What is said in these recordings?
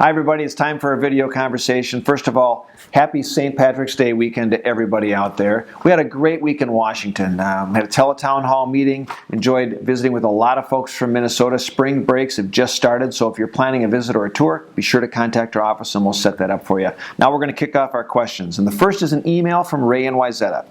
Hi everybody, it's time for a video conversation. First of all, happy St. Patrick's Day weekend to everybody out there. We had a great week in Washington. Had a teletown hall meeting, enjoyed visiting with a lot of folks from Minnesota. Spring breaks have just started, so if you're planning a visit or a tour, be sure to contact our office and we'll set that up for you. Now we're going to kick off our questions, and the first is an email from Ray in Wayzata.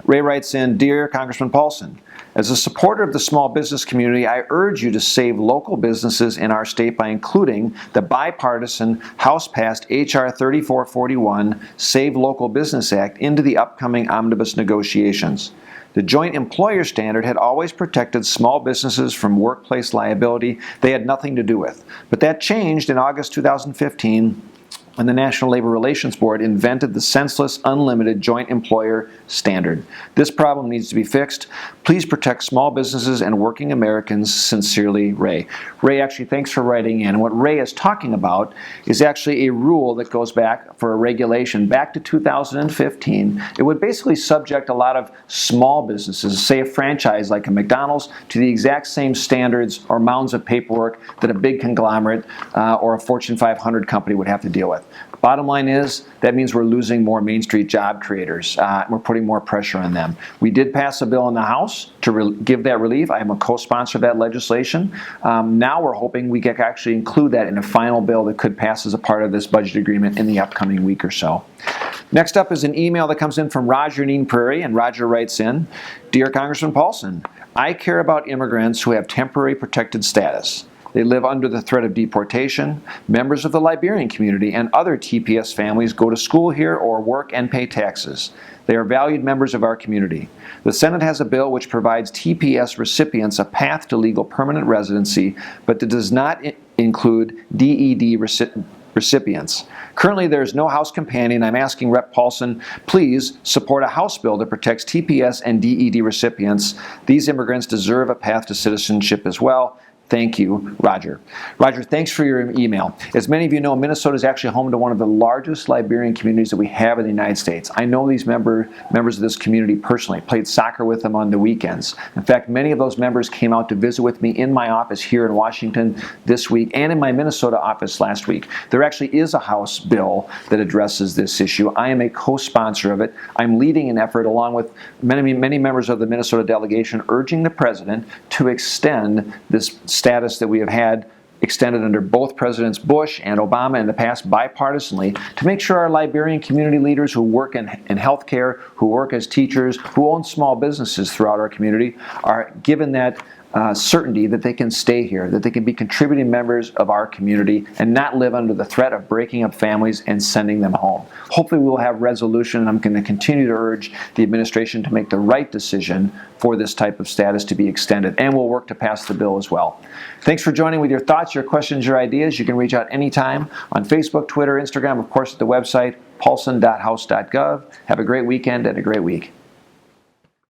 Ray writes in, Dear Congressman Paulsen, as a supporter of the small business community, I urge you to save local businesses in our state by including the bipartisan House-passed H.R. 3441 Save Local Business Act into the upcoming omnibus negotiations. The joint employer standard had always protected small businesses from workplace liability they had nothing to do with. But that changed in August 2015 when the National Labor Relations Board invented the senseless, unlimited joint employer standard. This problem needs to be fixed. Please protect small businesses and working Americans. Sincerely, Ray. Ray, actually, thanks for writing in. What Ray is talking about is actually a rule that goes back for a regulation back to 2015. It would basically subject a lot of small businesses, say a franchise like a McDonald's, to the exact same standards or mounds of paperwork that a big conglomerate or a Fortune 500 company would have to deal with. Bottom line is, that means we're losing more Main Street job creators. We're putting more pressure on them. We did pass a bill in the House to give that relief. I am a co-sponsor of that legislation. Now we're hoping we can actually include that in a final bill that could pass as a part of this budget agreement in the upcoming week or so. Next up is an email that comes in from Roger in Eden Prairie, and Roger writes in, Dear Congressman Paulsen, I care about immigrants who have temporary protected status. They live under the threat of deportation. Members of the Liberian community and other TPS families go to school here or work and pay taxes. They are valued members of our community. The Senate has a bill which provides TPS recipients a path to legal permanent residency, but that does not include DED recipients. Currently, there is no House companion. I'm asking Rep. Paulsen, please support a House bill that protects TPS and DED recipients. These immigrants deserve a path to citizenship as well. Thank you, Roger. Roger, thanks for your email. As many of you know, Minnesota is actually home to one of the largest Liberian communities that we have in the United States. I know these members of this community personally. Played soccer with them on the weekends. In fact, many of those members came out to visit with me in my office here in Washington this week and in my Minnesota office last week. There actually is a House bill that addresses this issue. I am a co-sponsor of it. I'm leading an effort along with many members of the Minnesota delegation urging the President to extend this status that we have had extended under both Presidents Bush and Obama in the past bipartisanly to make sure our Liberian community leaders who work in healthcare, who work as teachers, who own small businesses throughout our community are given that certainty that they can stay here, that they can be contributing members of our community and not live under the threat of breaking up families and sending them home. Hopefully we will have resolution, and I'm going to continue to urge the administration to make the right decision for this type of status to be extended, and we'll work to pass the bill as well. Thanks for joining with your thoughts, your questions, your ideas. You can reach out anytime on Facebook, Twitter, Instagram, of course at the website paulsen.house.gov. Have a great weekend and a great week.